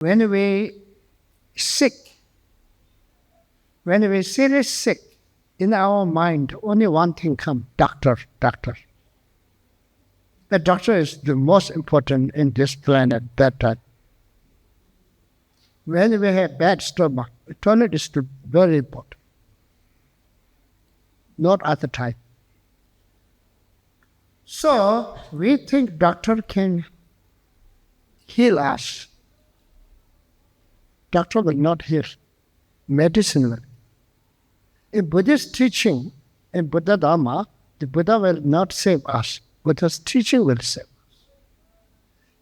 When we sick, when we seriously sick, in our mind, only one thing comes, doctor, doctor. The doctor is the most important in this planet that time. When we have bad stomach, the toilet is very important. Not at the time. So, we think doctor can heal us. Doctor will not heal. Medicine will. In Buddhist teaching, in Buddha Dharma, the Buddha will not save us. Buddha's teaching will save us.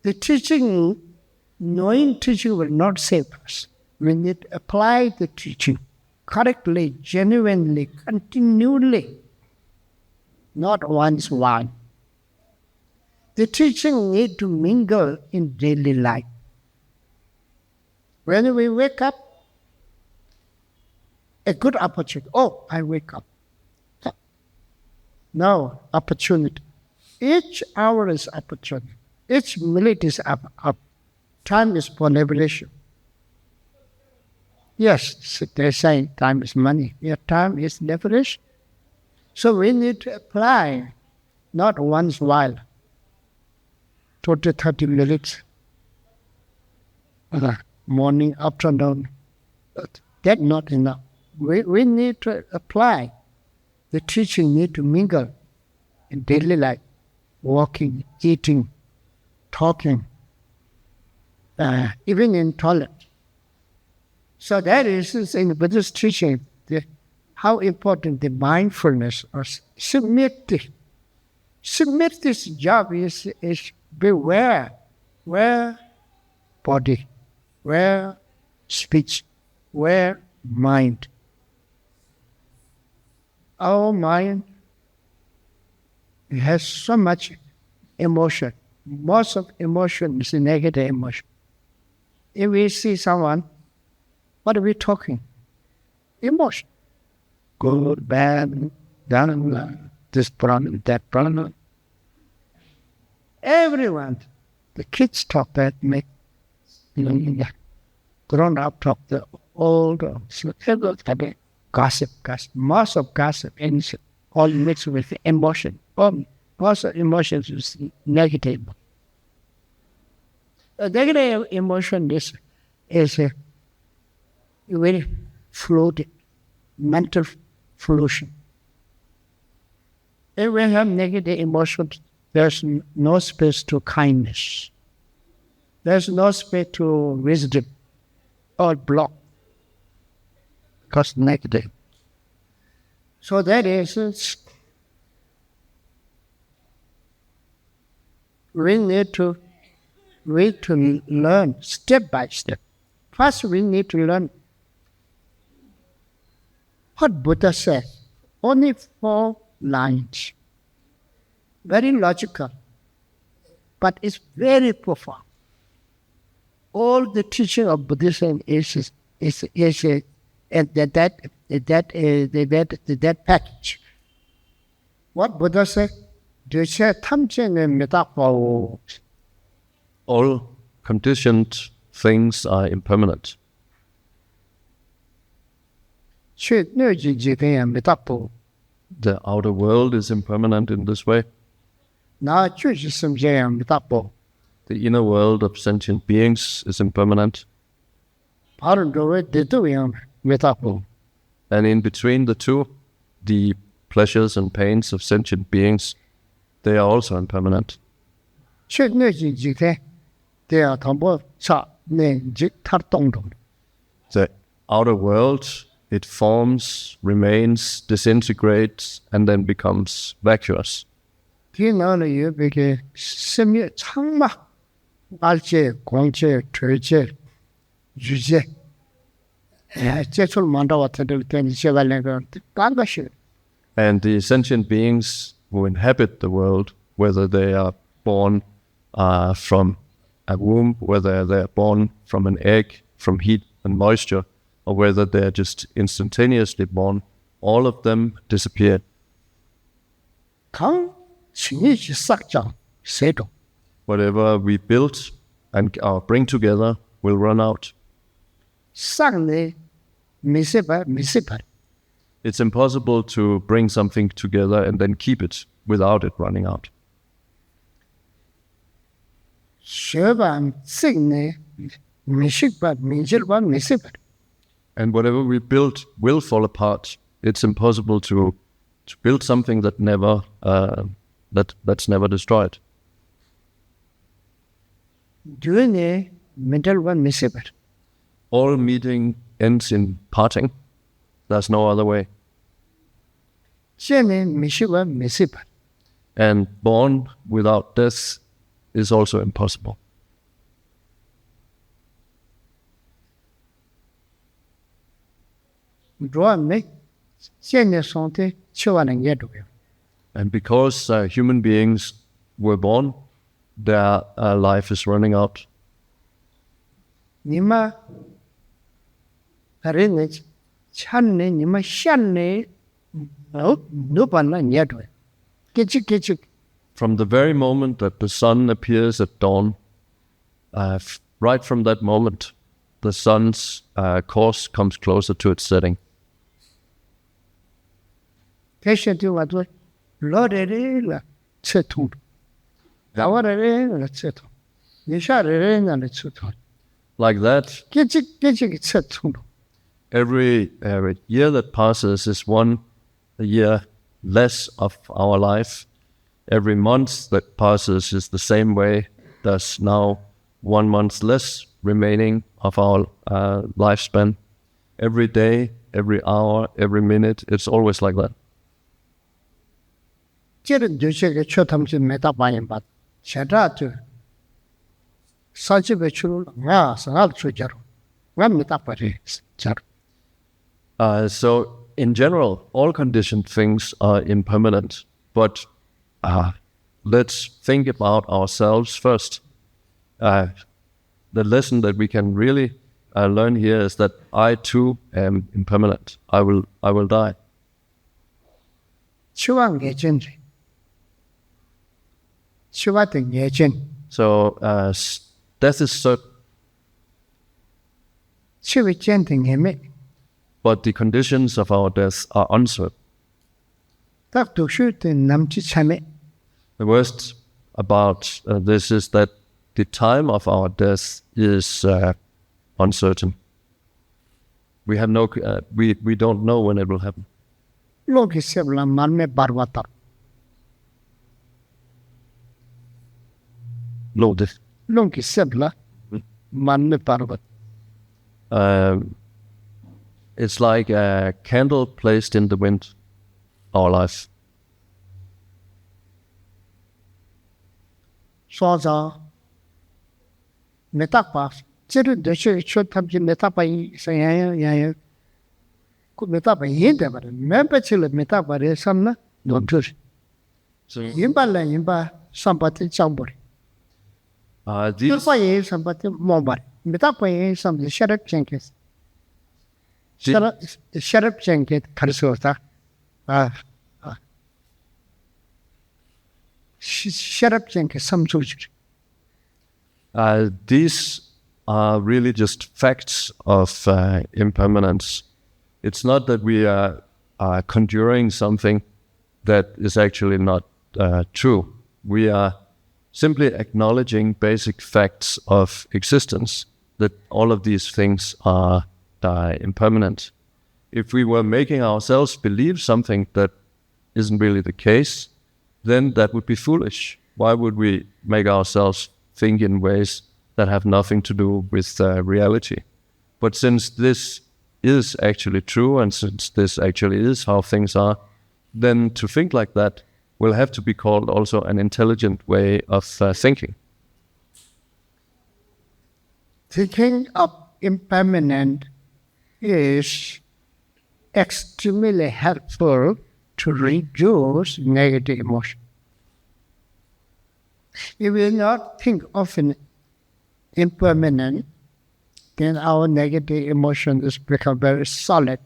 The teaching, knowing teaching will not save us. We need to apply the teaching correctly, genuinely, continually, not once one. The teaching need to mingle in daily life. When we wake up, a good opportunity. Oh, I wake up. No, opportunity. Each hour is opportunity. Each minute is up. Time is for liberation. Yes, they're saying time is money. Yeah, time is liberation. So we need to apply, not once while, 20, 30 minutes, morning, afternoon. But that's not enough. We need to apply. The teaching need to mingle in daily life, walking, eating, talking, even in toilet. So that is in Buddhist teaching, how important the mindfulness or submit this job is beware, where body, where speech, where mind. Our mind has so much emotion. Most of emotion is a negative emotion. If we see someone, what are we talking? Emotion. Good, bad, down, this problem, that problem. Everyone, the kids talk that, make grown up talk, the old, gossip. Most of gossip is all mixed with emotion. Most of emotions is negative. A negative emotion is a very floating, mental pollution. If we have negative emotions, there's no space to kindness. There's no space to wisdom or block, because negative. So that is, we need to learn step by step. First, we need to learn what Buddha said. Only 4 lines. Very logical, but it's very profound. All the teaching of Buddhism is that package. What Buddha said? All conditioned things are impermanent. The The outer world is impermanent in this way. The inner world of sentient beings is impermanent. And in between the two, the pleasures and pains of sentient beings, they are also impermanent. The outer world, it forms, remains, disintegrates, and then becomes vacuous. And the sentient beings who inhabit the world, whether they are born from a womb, whether they are born from an egg, from heat and moisture, or whether they are just instantaneously born, all of them disappear. Whatever we build and bring together will run out. Sangni misipa. It's impossible to bring something together and then keep it without it running out. Sheba signe mishikpa minjilba misipa. And whatever we build will fall apart. It's impossible to build something that never that's never destroyed. Duine mental one misipa. All meeting ends in parting. There's no other way. Jene mishiba misipa. And born without death is also impossible. Draw me, jene sante chuan yedu. And because human beings were born, their life is running out. Nima Harinich Channe Nima Shanne Nupana yedu. Kitchik. From the very moment that the sun appears at dawn, right from that moment, the sun's course comes closer to its setting. Kesha what Lord la setu. Our la setu. Nisha and it's setu. Like that, Kitchik setu. every year that passes is one year less of our life. Every month that passes is the same way. There's now 1 month less remaining of our lifespan. Every day, every hour, every minute, it's always like that. Jiren Dushik Chotamji Metabayan Bat. Shadatu Sajibe Chul, Sanal Chujaru. One metapari. So, in general, all conditioned things are impermanent. But let's think about ourselves first. The lesson that we can really learn here is that I too am impermanent. I will die. Chuang Gejin. Chuating Gejin. So death is certain, Chuichenting him. but the conditions of our death are uncertain. Tak to shoot in Namchi Chame. The worst about this is that the time of our death is uncertain. We have we don't know when it will happen. Loki Sebla Manme Barwata. Lord, Loki Sebla Manme Barwat. it's like a candle placed in the wind. Our life. Soza Metapa. Jiru Dushik Chotamji Metapa Sayaya. Could Metapa Hinda, remember Chile Metapa Samna? Don't do it. So Yimba somebody somebody. these Yimba somebody Momba. Metapa some Sheriff Jenkins. Sheriff Jenkins Karsota. Sheriff Jenkins some soldier. these are really just facts of impermanence. It's not that we are conjuring something that is actually not true. We are simply acknowledging basic facts of existence, that all of these things are impermanent. If we were making ourselves believe something that isn't really the case, then that would be foolish. Why would we make ourselves think in ways that have nothing to do with reality? But since this is actually true, and since this actually is how things are, then to think like that will have to be called also an intelligent way of thinking. Thinking of impermanent is extremely helpful to reduce negative emotion. If we not think of an impermanent, then our negative emotions become very solid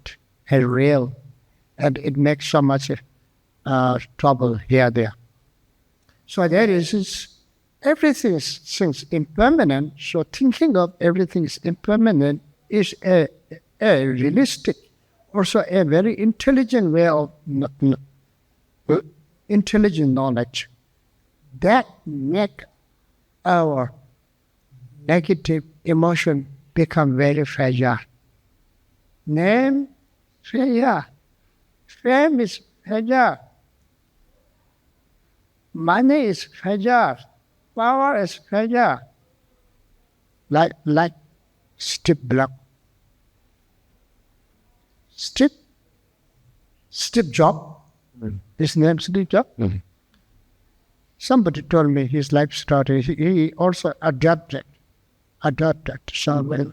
and real, and it makes so much trouble here and there. So that is everything seems impermanent, so thinking of everything is impermanent is a realistic, also a very intelligent way of intelligent knowledge. That make our negative emotion become very fragile. Name, fragile. Fame is fragile. Money is fragile. Power is fragile. Like Steve Block. Steve Jobs. His name is Steve Jobs. Mm-hmm. Somebody told me his life story. He also adopted. So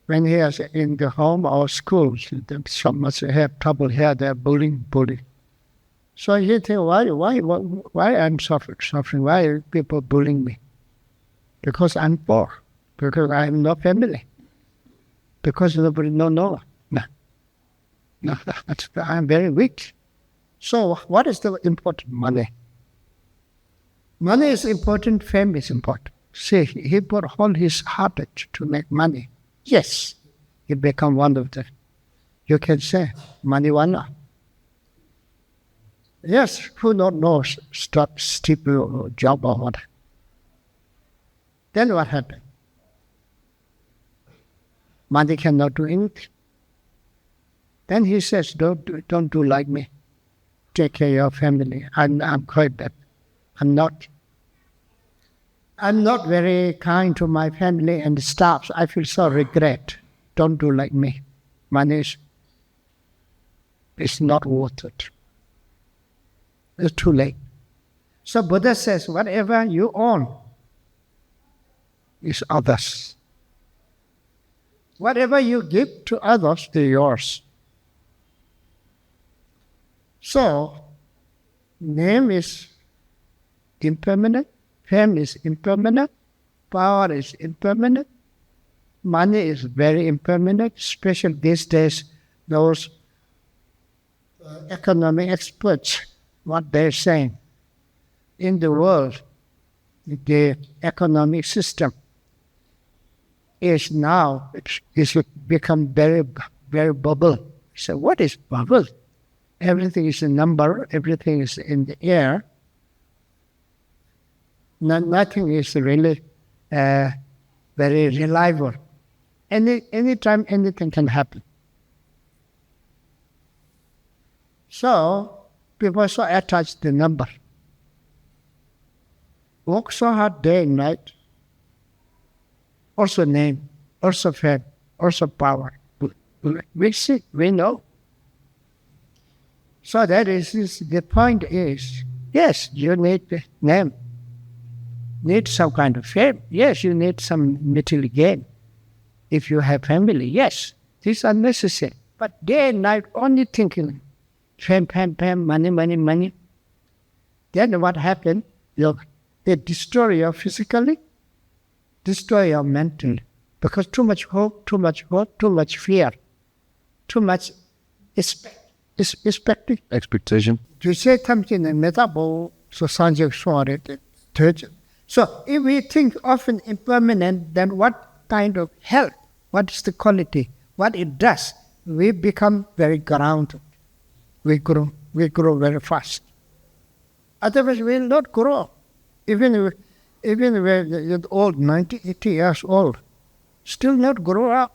when he is in the home or school, some must have trouble here. They're bullying. So he think, why I'm suffering? Why are people bullying me? Because I'm poor. Because I have no family. Because nobody no. I'm very weak. So what is the important? Money. Money is important, fame is important. See, he put all his heart to make money. Yes, he become one of them. You can say, money wanna. Yes, who don't know stop stupid job or what? Then what happened? Money cannot do anything. Then he says, don't do like me. Take care of your family. I'm quite bad. I'm not very kind to my family and staff. I feel so regret. Don't do like me. Money is not worth it. It's too late. So Buddha says, whatever you own is others. Whatever you give to others is yours. So, name is impermanent, fame is impermanent, power is impermanent, money is very impermanent, especially these days, those economic experts, what they're saying. In the world, the economic system is now, it's become very, very bubble. So what is bubble? Everything is a number, everything is in the air. Nothing is really very reliable. Anytime anything can happen. So people are so attached to the number. Work so hard day and night. Also name, also fame, also power. We see, we know. So that is the point is, yes, you need the name, need some kind of fame. Yes, you need some material gain. If you have family, yes, these are necessary. But day and night only thinking, fame, money. Then what happened? They destroy you physically, destroy you mentally. Because too much hope, too much fear, too much expectation. You say something in metaphor, so So if we think often impermanent, then what kind of health? What is the quality? What it does? We become very grounded. We grow very fast. Otherwise, we will not grow. Even we're old, 90, 80 years old, still not grow up.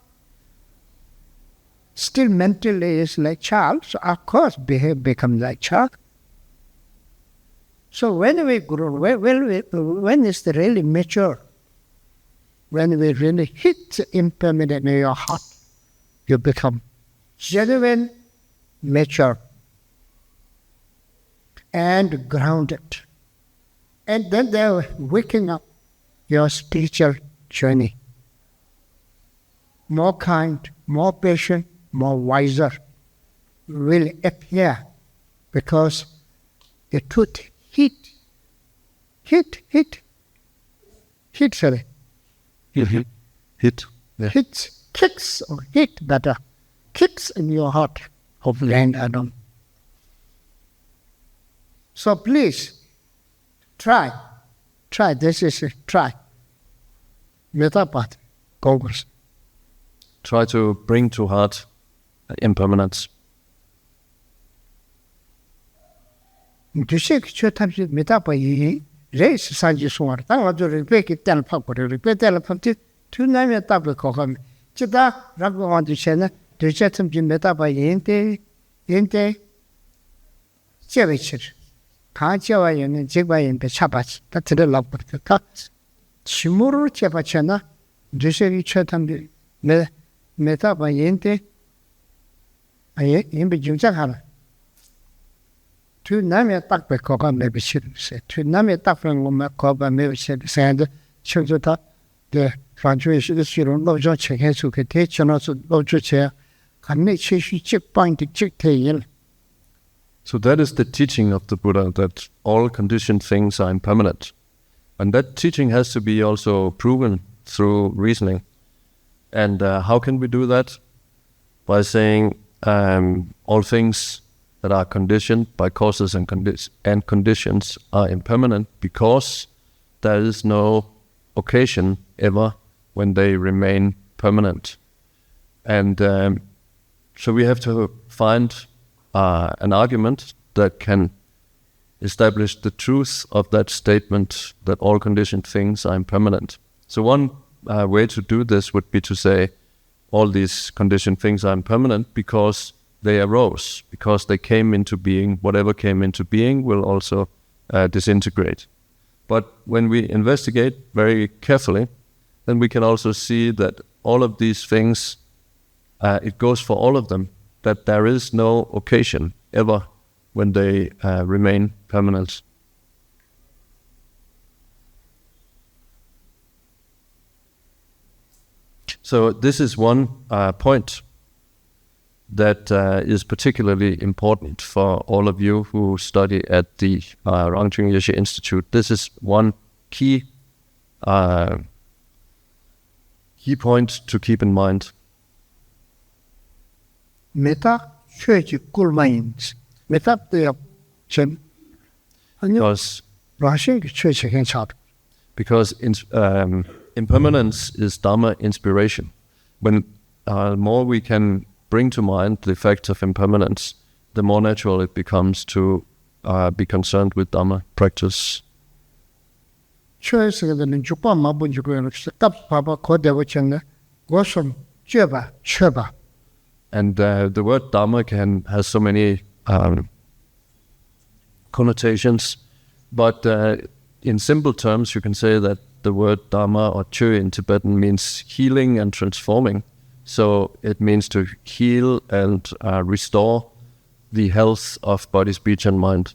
Still mentally is like child, so of course become like child. So when we grow, when is the really mature? When we really hit the impermanent in your heart, you become genuine, mature, and grounded. And then they're waking up your spiritual journey. More kind, more patient, more wiser will appear because the truth hit, sorry. Mm-hmm. Hit. Yeah. Kicks in your heart of land Adam. So please try Try, this is try. Metta path, goggles. Try to bring to heart impermanence. Dusek chotamsi metta pa yi race sanji suar. Tang wadu repeat ten pakore, repeat ten pakti, two name tabu kokam. Chita ragu wandu chena, duchetamji metta pa yente, chevichir. Kaan chewa yene, jigba yene chabach. Ta tira labur. Ta chimuru chepachena, dusek chotamji metta pa yente, yembe jungchakara. Tu name takbe koga maybe should say. Tu name takbe koga maybe should say. And Chungzuta, the Rangjung Yeshe Institute, Rangjung Yeshe Institute, Detachment, Rangjung Yeshe, Ka-Nying Shedrub. So that is the teaching of the Buddha, that all conditioned things are impermanent. And that teaching has to be also proven through reasoning. And how can we do that? By saying all things that are conditioned by causes and conditions are impermanent because there is no occasion ever when they remain permanent. And so we have to find an argument that can establish the truth of that statement that all conditioned things are impermanent. So one way to do this would be to say all these conditioned things are impermanent because they arose, because they came into being. Whatever came into being will also disintegrate. But when we investigate very carefully, then we can also see that all of these things, it goes for all of them, that there is no occasion ever when they remain permanent. So this is one point that is particularly important for all of you who study at the Rangjung Yeshe Institute. This is one key point to keep in mind. Metta Chokyi Kulmayins. Metta the Chen. Because impermanence is Dharma inspiration. When more we can bring to mind the effects of impermanence, the more natural it becomes to be concerned with Dharma practice. And the word Dharma has so many connotations, but in simple terms you can say that the word Dharma or Chö in Tibetan means healing and transforming. So it means to heal and restore the health of body, speech, and mind.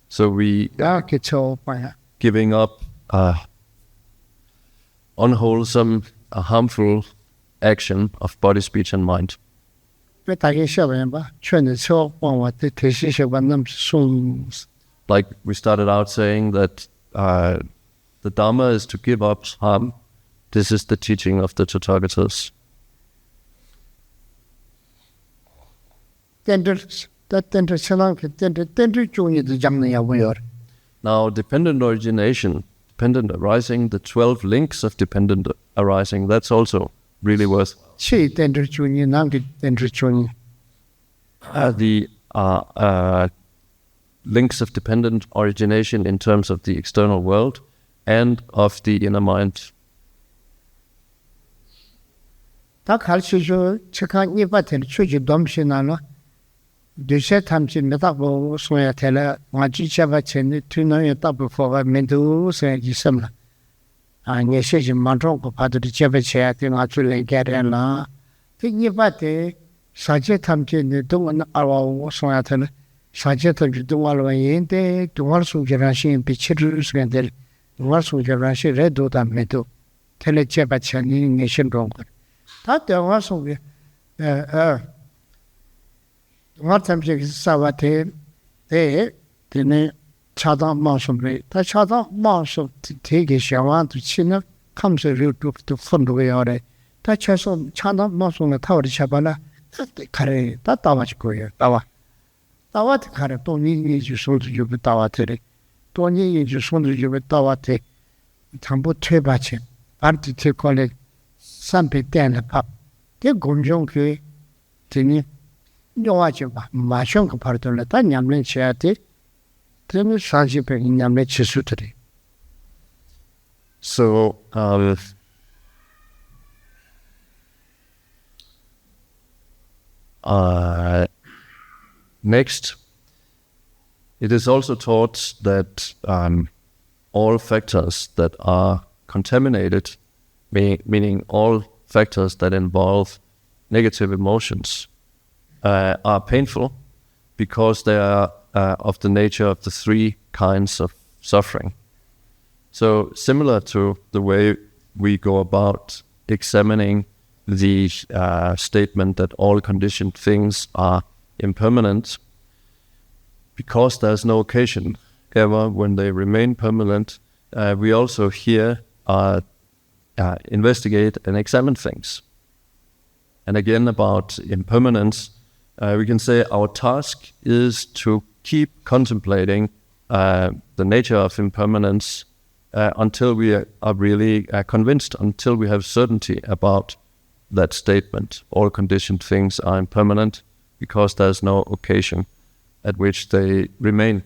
So we giving up unwholesome, harmful action of body, speech, and mind. Like we started out saying that the Dharma is to give up harm. This is the teaching of the Tathagatas. Now, dependent origination, dependent arising, the 12 links of dependent arising, that's also really worth. The links of dependent origination in terms of the external world and of the inner mind. Tawat kare, Tony is you sold to you with Tawatere. Tony is you sold to you with Tawate. Tambo Trebache. Party to call it Sampe Dan Pap. They Gonjonke, Tini. No, Mashonka Partola, Yamlin Chiati. Tell Sanjipe in Yamlet Sutri. So, next, it is also taught that all factors that are contaminated, meaning all factors that involve negative emotions, are painful because they are of the nature of the three kinds of suffering. So similar to the way we go about examining the statement that all conditioned things are impermanent, because there's no occasion ever when they remain permanent, we also here investigate and examine things. And again, about impermanence, we can say our task is to keep contemplating the nature of impermanence until we are really convinced, until we have certainty about that statement. All conditioned things are impermanent because there's no occasion at which they remain.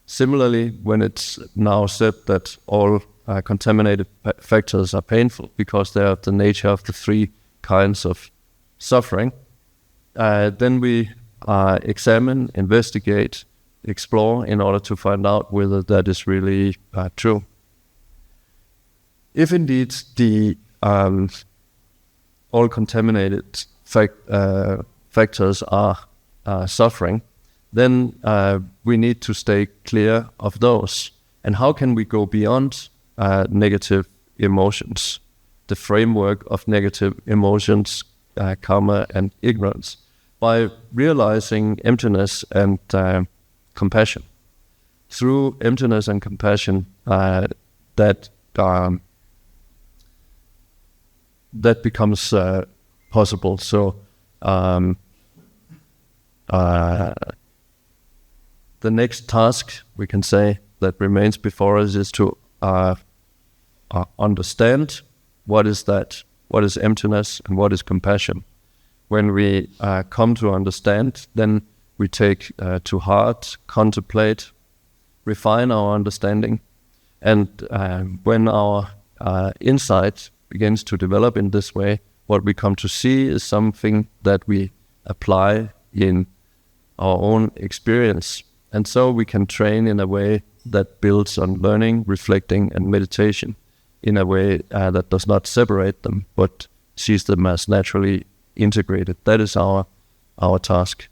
Similarly, when it's now said that all contaminated factors are painful because they are of the nature of the three kinds of suffering, then we examine, investigate, explore in order to find out whether that is really true. If indeed the all contaminated factors are suffering, then we need to stay clear of those. And how can we go beyond negative emotions, the framework of negative emotions, karma and ignorance, by realizing emptiness and compassion. Through emptiness and compassion, that becomes possible. So the next task, we can say, that remains before us is to understand what is that, what is emptiness and what is compassion. When we come to understand, then we take to heart, contemplate, refine our understanding, and when our insight begins to develop in this way, what we come to see is something that we apply in our own experience. And so we can train in a way that builds on learning, reflecting, and meditation in a way that does not separate them, but sees them as naturally integrated. That is our task.